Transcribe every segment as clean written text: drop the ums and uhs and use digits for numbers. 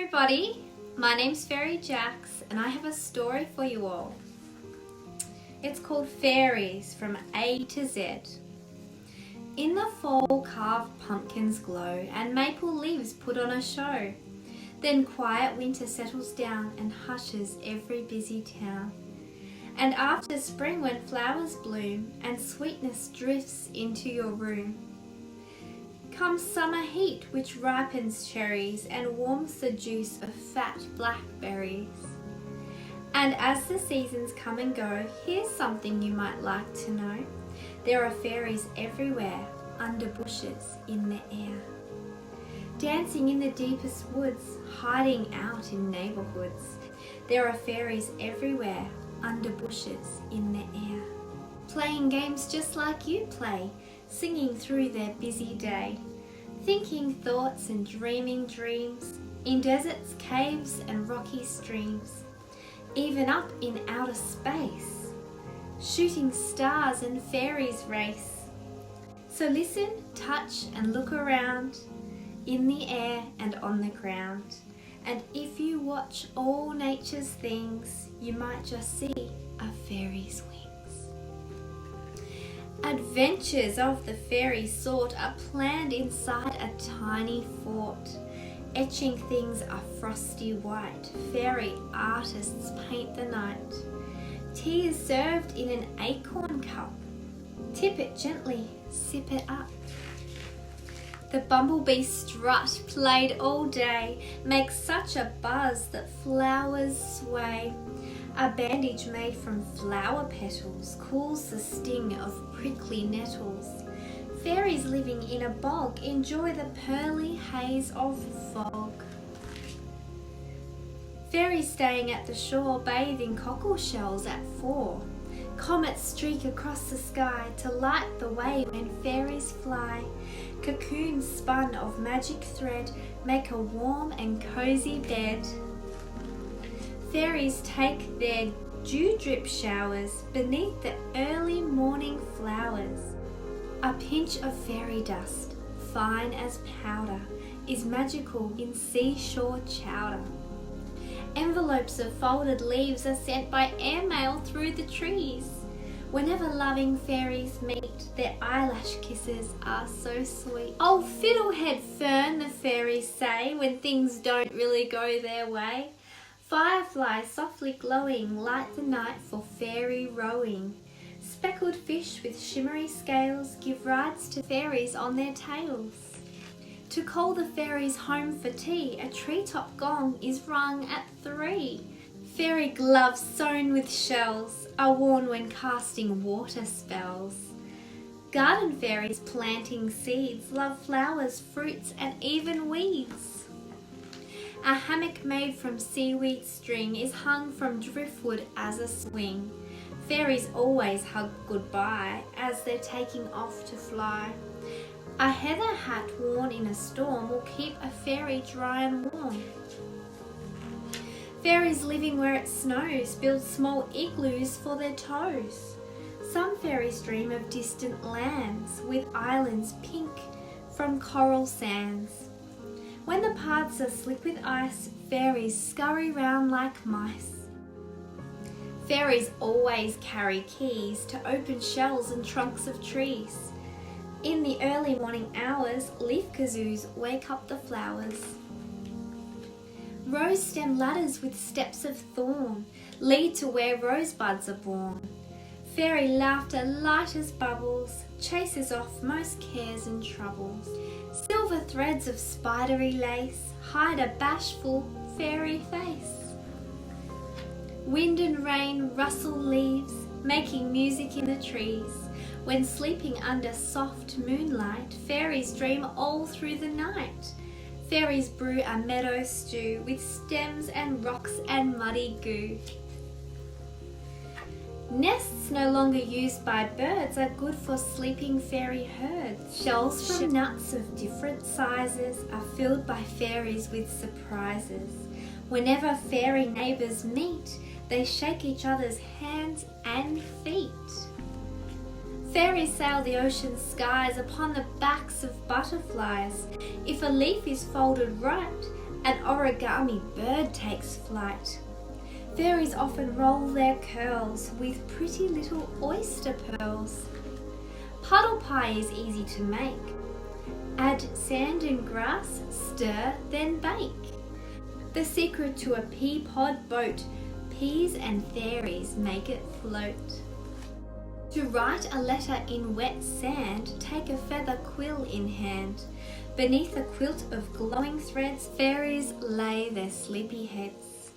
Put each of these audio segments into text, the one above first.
everybody, my name's Fairy Jax and I have a story for you all. It's called Fairies from A to Z. In the fall, carved pumpkins glow and maple leaves put on a show. Then quiet winter settles down and hushes every busy town. And after spring, when flowers bloom and sweetness drifts into your room, comes summer heat which ripens cherries and warms the juice of fat blackberries. And as the seasons come and go, here's something you might like to know. There are fairies everywhere, under bushes, in the air. Dancing in the deepest woods, hiding out in neighbourhoods. There are fairies everywhere, under bushes, in the air. Playing games just like you play, singing through their busy day. Thinking thoughts and dreaming dreams, in deserts, caves and rocky streams. Even up in outer space, shooting stars and fairies race. So listen, touch and look around, in the air and on the ground. And if you watch all nature's things, you might just see a fairy's wings. Adventures of the fairy sort are planned inside a tiny fort. Etching things a frosty white, fairy artists paint the night. Tea is served in an acorn cup. Tip it gently, sip it up. The bumblebee strut, played all day, makes such a buzz that flowers sway. A bandage made from flower petals cools the sting of prickly nettles. Fairies living in a bog enjoy the pearly haze of fog. Fairies staying at the shore bathe in cockle shells at 4. Comets streak across the sky to light the way when fairies fly. Cocoons spun of magic thread make a warm and cozy bed. Fairies take their dewdrip showers beneath the early morning flowers. A pinch of fairy dust, fine as powder, is magical in seashore chowder. Envelopes of folded leaves are sent by airmail through the trees. Whenever loving fairies meet, their eyelash kisses are so sweet. Oh, fiddlehead fern, the fairies say, when things don't really go their way. Fireflies softly glowing light the night for fairy rowing. Speckled fish with shimmery scales give rides to fairies on their tails. To call the fairies home for tea, a treetop gong is rung at 3. Fairy gloves sewn with shells are worn when casting water spells. Garden fairies planting seeds love flowers, fruits and even weeds. A hammock made from seaweed string is hung from driftwood as a swing. Fairies always hug goodbye as they're taking off to fly. A heather hat worn in a storm will keep a fairy dry and warm. Fairies living where it snows build small igloos for their toes. Some fairies dream of distant lands with islands pink from coral sands. When the paths are slick with ice, fairies scurry round like mice. Fairies always carry keys to open shells and trunks of trees. In the early morning hours, leaf kazoos wake up the flowers. Rose stem ladders with steps of thorn lead to where rosebuds are born. Fairy laughter light as bubbles chases off most cares and troubles. Silver threads of spidery lace hide a bashful fairy face. Wind and rain rustle leaves, making music in the trees. When sleeping under soft moonlight, fairies dream all through the night. Fairies brew a meadow stew with stems and rocks and muddy goo. Nests no longer used by birds are good for sleeping fairy herds. Shells from nuts of different sizes are filled by fairies with surprises. Whenever fairy neighbours meet, they shake each other's hands and feet. Fairies sail the ocean skies upon the backs of butterflies. If a leaf is folded right, An origami bird takes flight. Fairies often roll their curls with pretty little oyster pearls. Puddle pie is easy to make. Add sand and grass, stir, then bake. The secret to a pea pod boat, peas and fairies make it float. To write a letter in wet sand, take a feather quill in hand. Beneath a quilt of glowing threads, fairies lay their sleepy heads.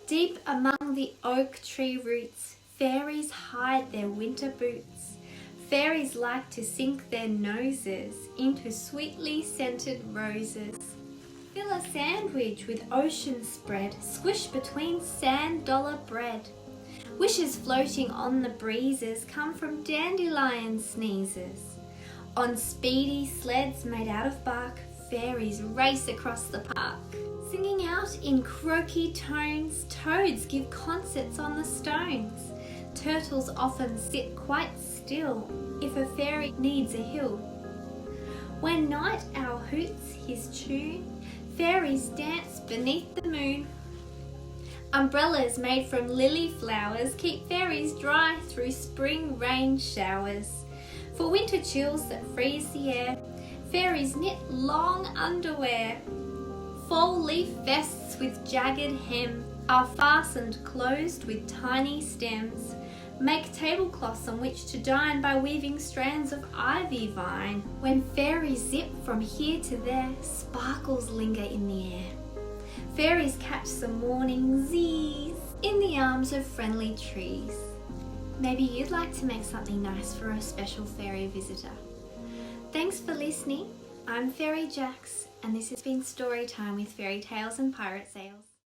Deep among the oak tree roots, fairies hide their winter boots. Fairies like to sink their noses into sweetly scented roses. Fill a sandwich with ocean spread, squish between sand dollar bread. Wishes floating on the breezes come from dandelion sneezes. On speedy sleds made out of bark, fairies race across the park. Singing out in croaky tones, toads give concerts on the stones. Turtles often sit quite still if a fairy needs a hill. When night owl hoots his tune, fairies dance beneath the moon. Umbrellas made from lily flowers keep fairies dry through spring rain showers. For winter chills that freeze the air, fairies knit long underwear. Fall leaf vests with jagged hem are fastened closed with tiny stems. Make tablecloths on which to dine by weaving strands of ivy vine. When fairies zip from here to there, sparkles linger in the air. Fairies catch some morning Z's in the arms of friendly trees. Maybe you'd like to make something nice for a special fairy visitor. Thanks for listening. I'm Fairy Jax, and this has been Storytime with Fairy Tales and Pirate Sails.